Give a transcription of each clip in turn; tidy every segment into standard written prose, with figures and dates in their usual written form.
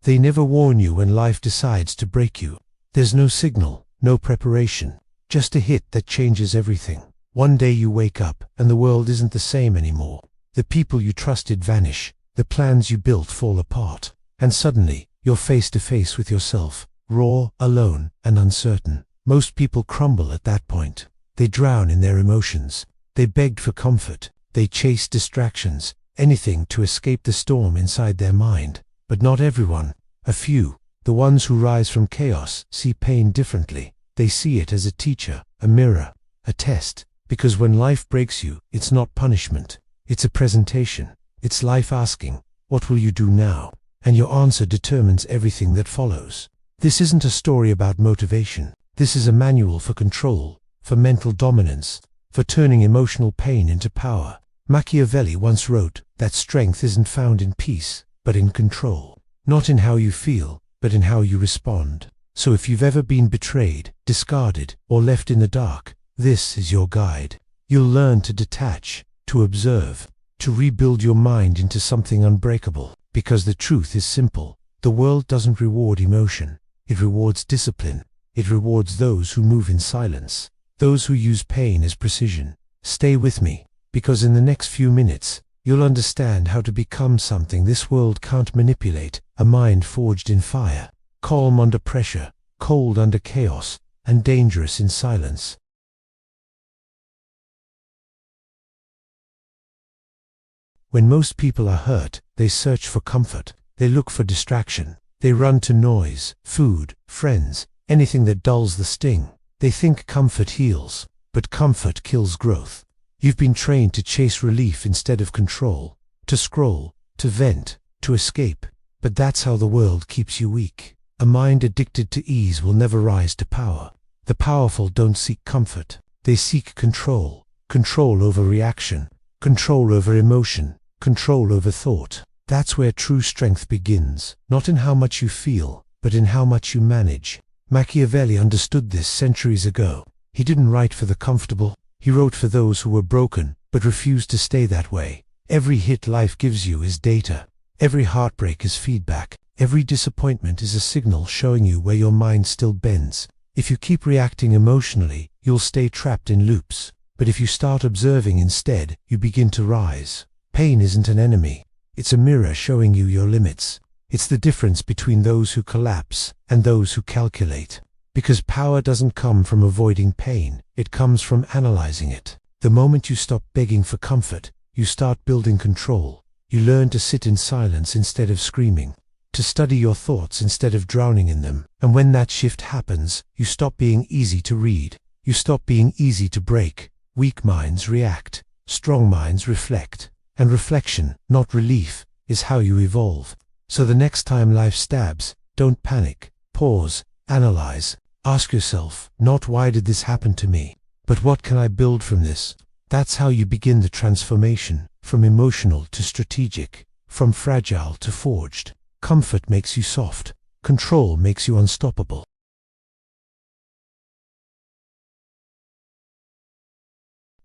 They never warn you when life decides to break you. There's no signal, no preparation, just a hit that changes everything. One day you wake up, and the world isn't the same anymore. The people you trusted vanish, the plans you built fall apart, and suddenly, you're face to face with yourself, raw, alone, and uncertain. Most people crumble at that point. They drown in their emotions. They begged for comfort. They chased distractions, anything to escape the storm inside their mind. But not everyone. A few, the ones who rise from chaos, see pain differently. They see it as a teacher, a mirror, a test. Because when life breaks you, it's not punishment. It's a presentation. It's life asking, what will you do now? And your answer determines everything that follows. This isn't a story about motivation. This is a manual for control, for mental dominance, for turning emotional pain into power. Machiavelli once wrote that strength isn't found in peace, but in control. Not in how you feel, but in how you respond. So if you've ever been betrayed, discarded, or left in the dark, this is your guide. You'll learn to detach, to observe, to rebuild your mind into something unbreakable. Because the truth is simple. The world doesn't reward emotion. It rewards discipline. It rewards those who move in silence. Those who use pain as precision. Stay with me, because in the next few minutes, you'll understand how to become something this world can't manipulate. A mind forged in fire, calm under pressure, cold under chaos, and dangerous in silence. When most people are hurt, they search for comfort. They look for distraction. They run to noise, food, friends, anything that dulls the sting. They think comfort heals, but comfort kills growth. You've been trained to chase relief instead of control, to scroll, to vent, to escape. But that's how the world keeps you weak. A mind addicted to ease will never rise to power. The powerful don't seek comfort. They seek control. Control over reaction. Control over emotion. Control over thought. That's where true strength begins. Not in how much you feel, but in how much you manage. Machiavelli understood this centuries ago. He didn't write for the comfortable. He wrote for those who were broken, but refused to stay that way. Every hit life gives you is data. Every heartbreak is feedback. Every disappointment is a signal showing you where your mind still bends. If you keep reacting emotionally, you'll stay trapped in loops. But if you start observing instead, you begin to rise. Pain isn't an enemy. It's a mirror showing you your limits. It's the difference between those who collapse and those who calculate. Because power doesn't come from avoiding pain, it comes from analyzing it. The moment you stop begging for comfort, you start building control. You learn to sit in silence instead of screaming, to study your thoughts instead of drowning in them. And when that shift happens, you stop being easy to read. You stop being easy to break. Weak minds react. Strong minds reflect. And reflection, not relief, is how you evolve. So the next time life stabs, don't panic. Pause, analyze, ask yourself, not why did this happen to me, but what can I build from this? That's how you begin the transformation, from emotional to strategic, from fragile to forged. Comfort makes you soft. Control makes you unstoppable.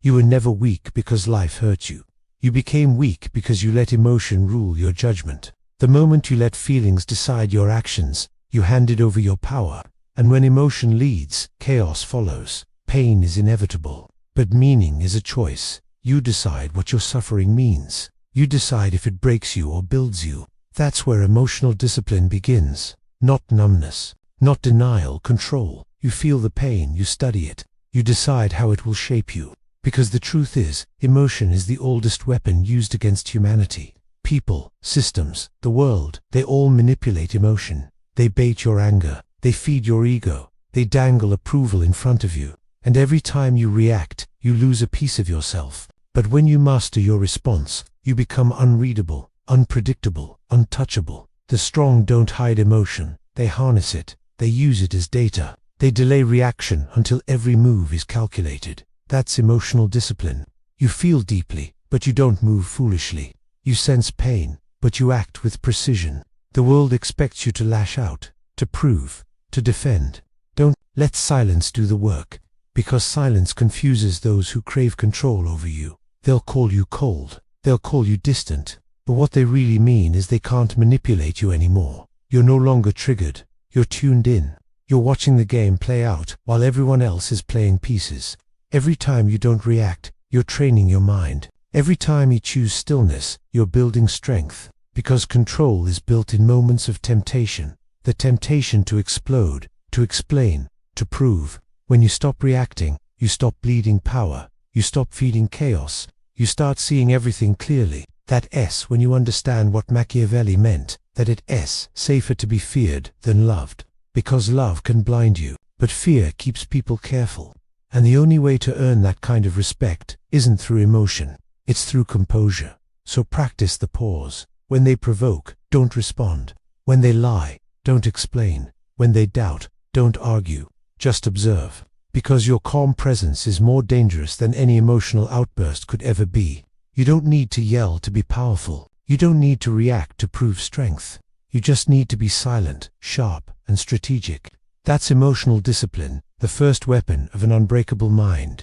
You were never weak because life hurt you. You became weak because you let emotion rule your judgment. The moment you let feelings decide your actions, you handed over your power. And when emotion leads, chaos follows. Pain is inevitable, but meaning is a choice. You decide what your suffering means. You decide if it breaks you or builds you. That's where emotional discipline begins. Not numbness, not denial, control. You feel the pain, you study it. You decide how it will shape you. Because the truth is, emotion is the oldest weapon used against humanity. People, systems, the world, they all manipulate emotion. They bait your anger. They feed your ego. They dangle approval in front of you. And every time you react, you lose a piece of yourself. But when you master your response, you become unreadable, unpredictable, untouchable. The strong don't hide emotion. They harness it. They use it as data. They delay reaction until every move is calculated. That's emotional discipline. You feel deeply, but you don't move foolishly. You sense pain, but you act with precision. The world expects you to lash out, to prove, to defend. Don't let silence do the work, because silence confuses those who crave control over you. They'll call you cold. They'll call you distant. But what they really mean is they can't manipulate you anymore. You're no longer triggered. You're tuned in. You're watching the game play out while everyone else is playing pieces. Every time you don't react, you're training your mind. Every time you choose stillness, you're building strength. Because control is built in moments of temptation. The temptation to explode, to explain, to prove. When you stop reacting, you stop bleeding power. You stop feeding chaos. You start seeing everything clearly. That S when you understand what Machiavelli meant, that it's safer to be feared than loved. Because love can blind you, but fear keeps people careful. And the only way to earn that kind of respect isn't through emotion, it's through composure. So practice the pause. When they provoke, don't respond. When they lie, don't explain. When they doubt, don't argue. Just observe. Because your calm presence is more dangerous than any emotional outburst could ever be. You don't need to yell to be powerful. You don't need to react to prove strength. You just need to be silent, sharp, and strategic. That's emotional discipline, the first weapon of an unbreakable mind.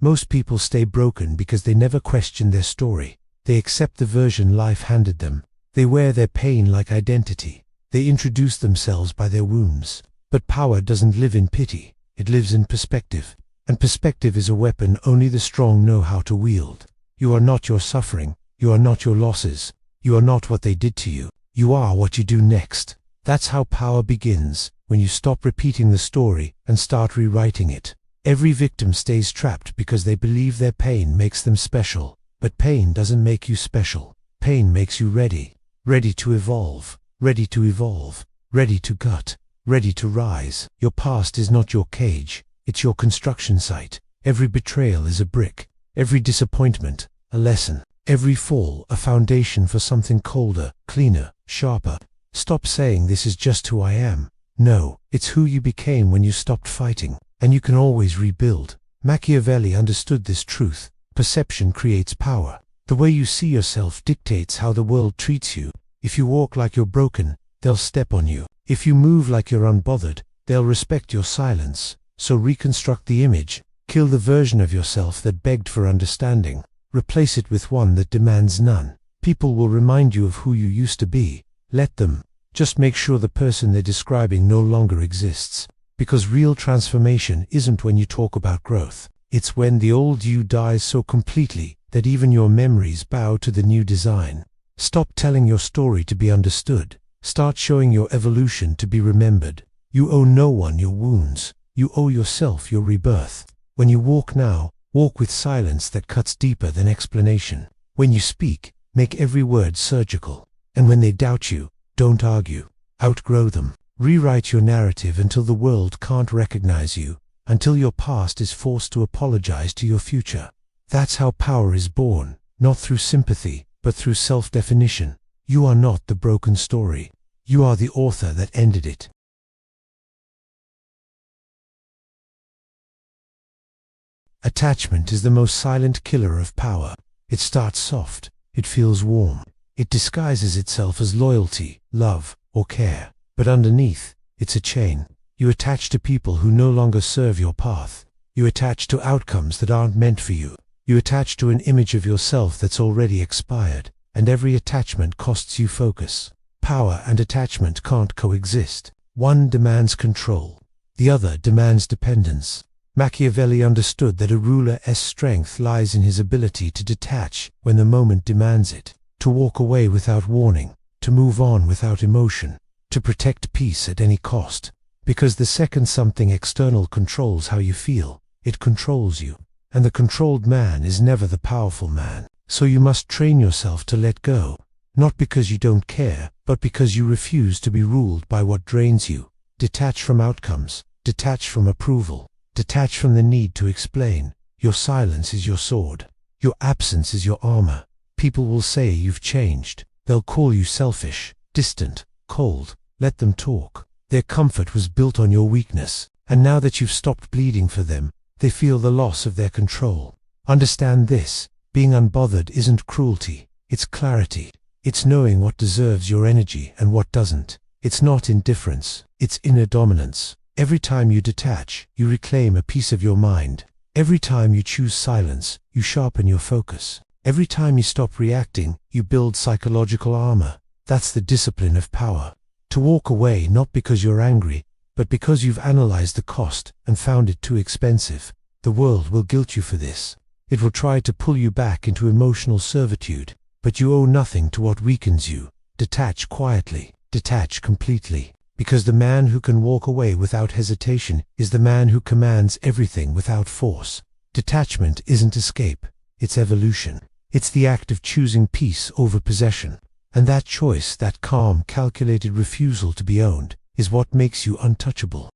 Most people stay broken because they never question their story. They accept the version life handed them. They wear their pain like identity. They introduce themselves by their wounds. But power doesn't live in pity. It lives in perspective. And perspective is a weapon only the strong know how to wield. You are not your suffering. You are not your losses. You are not what they did to you. You are what you do next. That's how power begins, when you stop repeating the story and start rewriting it. Every victim stays trapped because they believe their pain makes them special. But pain doesn't make you special. Pain makes you ready. Ready to evolve. Ready to evolve. Ready to gut. Ready to rise. Your past is not your cage. It's your construction site. Every betrayal is a brick. Every disappointment, a lesson. Every fall, a foundation for something colder, cleaner, sharper. Stop saying this is just who I am. No, it's who you became when you stopped fighting. And you can always rebuild. Machiavelli understood this truth. Perception creates power. The way you see yourself dictates how the world treats you. If you walk like you're broken, they'll step on you. If you move like you're unbothered, they'll respect your silence. So reconstruct the image. Kill the version of yourself that begged for understanding. Replace it with one that demands none. People will remind you of who you used to be. Let them. Just make sure the person they're describing no longer exists. Because real transformation isn't when you talk about growth. It's when the old you dies so completely that even your memories bow to the new design. Stop telling your story to be understood. Start showing your evolution to be remembered. You owe no one your wounds. You owe yourself your rebirth. When you walk now, walk with silence that cuts deeper than explanation. When you speak, make every word surgical. And when they doubt you, don't argue. Outgrow them. Rewrite your narrative until the world can't recognize you, until your past is forced to apologize to your future. That's how power is born, not through sympathy, but through self-definition. You are not the broken story. You are the author that ended it. Attachment is the most silent killer of power. It starts soft. It feels warm. It disguises itself as loyalty, love, or care. But underneath, it's a chain. You attach to people who no longer serve your path. You attach to outcomes that aren't meant for you. You attach to an image of yourself that's already expired. And every attachment costs you focus. Power and attachment can't coexist. One demands control. The other demands dependence. Machiavelli understood that a ruler's strength lies in his ability to detach when the moment demands it, to walk away without warning, to move on without emotion, to protect peace at any cost. Because the second something external controls how you feel, it controls you. And the controlled man is never the powerful man. So you must train yourself to let go, not because you don't care, but because you refuse to be ruled by what drains you. Detach from outcomes, detach from approval, detach from the need to explain. Your silence is your sword. Your absence is your armor. People will say you've changed. They'll call you selfish, distant, cold. Let them talk. Their comfort was built on your weakness, and now that you've stopped bleeding for them, they feel the loss of their control. Understand this. Being unbothered isn't cruelty, it's clarity. It's knowing what deserves your energy and what doesn't. It's not indifference, it's inner dominance. Every time you detach, you reclaim a piece of your mind. Every time you choose silence, you sharpen your focus. Every time you stop reacting, you build psychological armor. That's the discipline of power. To walk away not because you're angry, but because you've analyzed the cost and found it too expensive. The world will guilt you for this. It will try to pull you back into emotional servitude, but you owe nothing to what weakens you. Detach quietly, detach completely, because the man who can walk away without hesitation is the man who commands everything without force. Detachment isn't escape, it's evolution. It's the act of choosing peace over possession. And that choice, that calm, calculated refusal to be owned, is what makes you untouchable.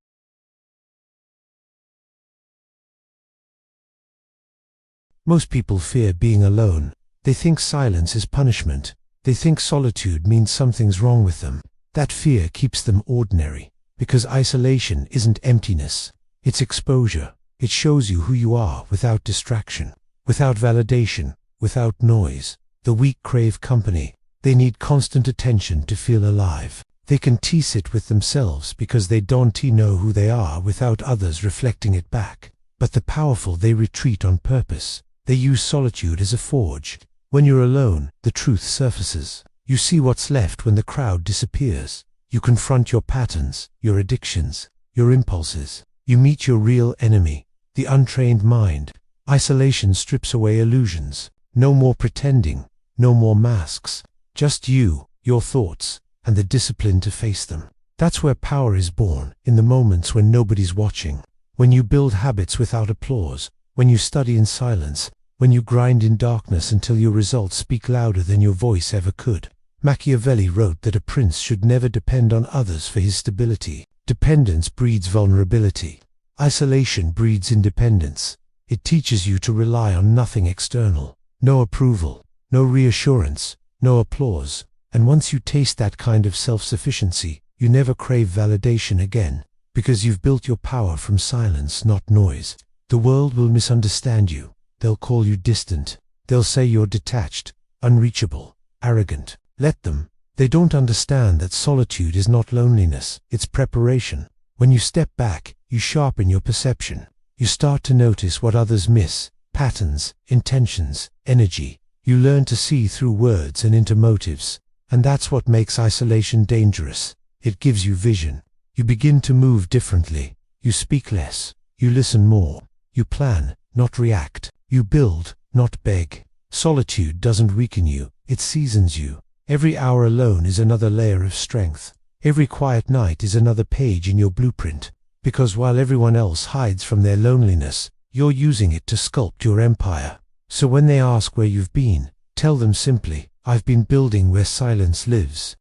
Most people fear being alone. They think silence is punishment. They think solitude means something's wrong with them. That fear keeps them ordinary, because isolation isn't emptiness. It's exposure. It shows you who you are without distraction, without validation, without noise. The weak crave company. They need constant attention to feel alive. They can tease it with themselves because they don't know who they are without others reflecting it back. But the powerful, they retreat on purpose. They use solitude as a forge. When you're alone, the truth surfaces. You see what's left when the crowd disappears. You confront your patterns, your addictions, your impulses. You meet your real enemy, the untrained mind. Isolation strips away illusions. No more pretending, no more masks. Just you, your thoughts, and the discipline to face them. That's where power is born, in the moments when nobody's watching. When you build habits without applause, when you study in silence, when you grind in darkness until your results speak louder than your voice ever could. Machiavelli wrote that a prince should never depend on others for his stability. Dependence breeds vulnerability. Isolation breeds independence. It teaches you to rely on nothing external. No approval, no reassurance, no applause. And once you taste that kind of self-sufficiency, you never crave validation again, because you've built your power from silence, not noise. The world will misunderstand you. They'll call you distant. They'll say you're detached, unreachable, arrogant. Let them. They don't understand that solitude is not loneliness, it's preparation. When you step back, you sharpen your perception. You start to notice what others miss, patterns, intentions, energy. You learn to see through words and into motives. And that's what makes isolation dangerous. It gives you vision. You begin to move differently. You speak less. You listen more. You plan, not react. You build, not beg. Solitude doesn't weaken you, it seasons you. Every hour alone is another layer of strength. Every quiet night is another page in your blueprint. Because while everyone else hides from their loneliness, you're using it to sculpt your empire. So when they ask where you've been, tell them simply, I've been building where silence lives.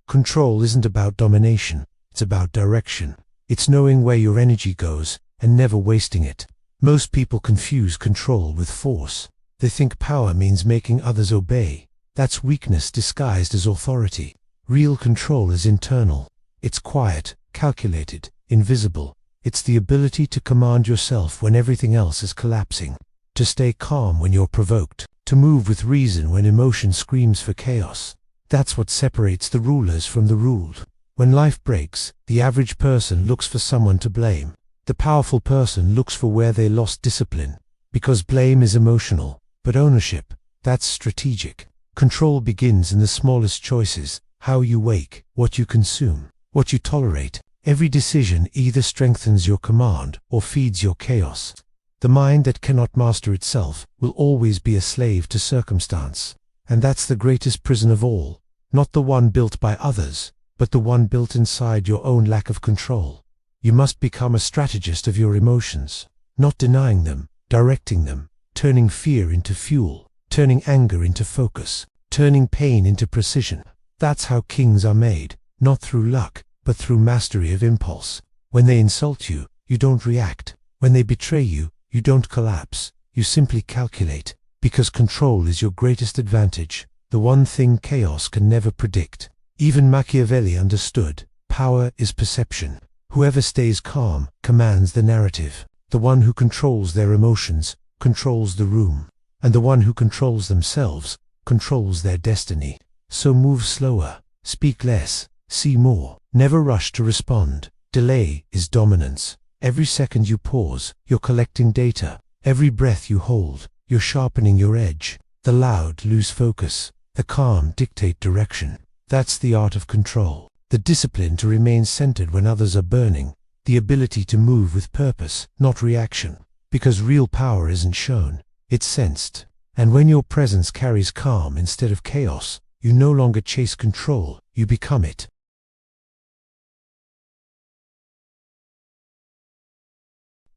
Control isn't about domination, it's about direction. It's knowing where your energy goes and never wasting it. Most people confuse control with force. They think power means making others obey. That's weakness disguised as authority. Real control is internal. It's quiet, calculated, invisible. It's the ability to command yourself when everything else is collapsing. To stay calm when you're provoked. To move with reason when emotion screams for chaos. That's what separates the rulers from the ruled. When life breaks, the average person looks for someone to blame. The powerful person looks for where they lost discipline. Because blame is emotional, but ownership, that's strategic. Control begins in the smallest choices, how you wake, what you consume, what you tolerate. Every decision either strengthens your command or feeds your chaos. The mind that cannot master itself will always be a slave to circumstance. And that's the greatest prison of all, not the one built by others, but the one built inside your own lack of control. You must become a strategist of your emotions, not denying them, directing them, turning fear into fuel, turning anger into focus, turning pain into precision. That's how kings are made, not through luck, but through mastery of impulse. When they insult you, you don't react. When they betray you, you don't collapse. You simply calculate, because control is your greatest advantage, the one thing chaos can never predict. Even Machiavelli understood, power is perception. Whoever stays calm commands the narrative. The one who controls their emotions controls the room, and the one who controls themselves controls their destiny. So move slower, speak less, see more, never rush to respond. Delay is dominance. Every second you pause, you're collecting data. Every breath you hold, you're sharpening your edge. The loud lose focus. The calm dictate direction. That's the art of control. The discipline to remain centered when others are burning. The ability to move with purpose, not reaction. Because real power isn't shown, it's sensed. And when your presence carries calm instead of chaos, you no longer chase control, you become it.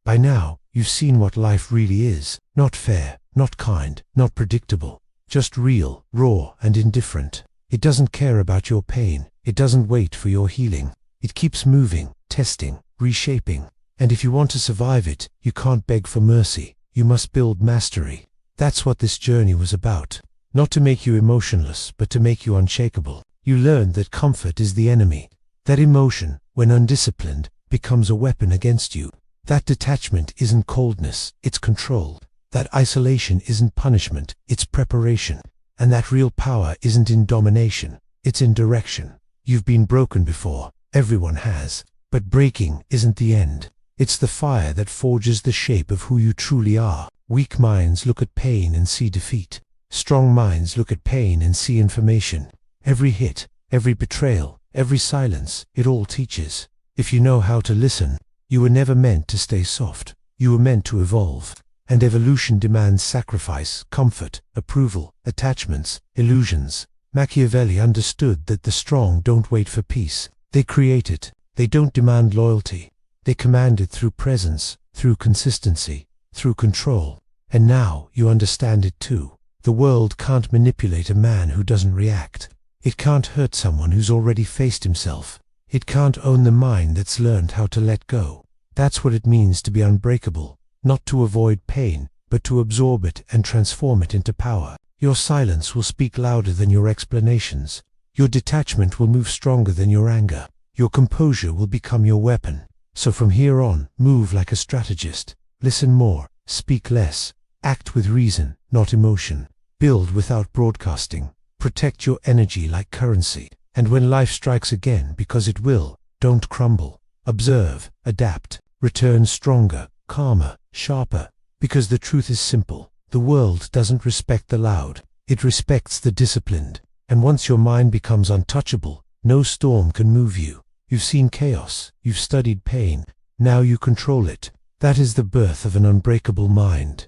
By now, you've seen what life really is. Not fair, not kind, not predictable. Just real, raw, and indifferent. It doesn't care about your pain. It doesn't wait for your healing. It keeps moving, testing, reshaping. And if you want to survive it, you can't beg for mercy. You must build mastery. That's what this journey was about. Not to make you emotionless, but to make you unshakable. You learned that comfort is the enemy. That emotion, when undisciplined, becomes a weapon against you. That detachment isn't coldness, it's control. That isolation isn't punishment, it's preparation. And that real power isn't in domination, it's in direction. You've been broken before, everyone has. But breaking isn't the end. It's the fire that forges the shape of who you truly are. Weak minds look at pain and see defeat. Strong minds look at pain and see information. Every hit, every betrayal, every silence, it all teaches. If you know how to listen, you were never meant to stay soft. You were meant to evolve. And evolution demands sacrifice, comfort, approval, attachments, illusions. Machiavelli understood that the strong don't wait for peace. They create it. They don't demand loyalty. They command it through presence, through consistency, through control. And now you understand it too. The world can't manipulate a man who doesn't react. It can't hurt someone who's already faced himself. It can't own the mind that's learned how to let go. That's what it means to be unbreakable. Not to avoid pain, but to absorb it and transform it into power. Your silence will speak louder than your explanations. Your detachment will move stronger than your anger. Your composure will become your weapon. So from here on, move like a strategist. Listen more, speak less, act with reason, not emotion. Build without broadcasting. Protect your energy like currency. And when life strikes again, because it will, don't crumble. Observe, adapt, return stronger, calmer, sharper. Because the truth is simple. The world doesn't respect the loud. It respects the disciplined. And once your mind becomes untouchable, no storm can move you. You've seen chaos. You've studied pain. Now you control it. That is the birth of an unbreakable mind.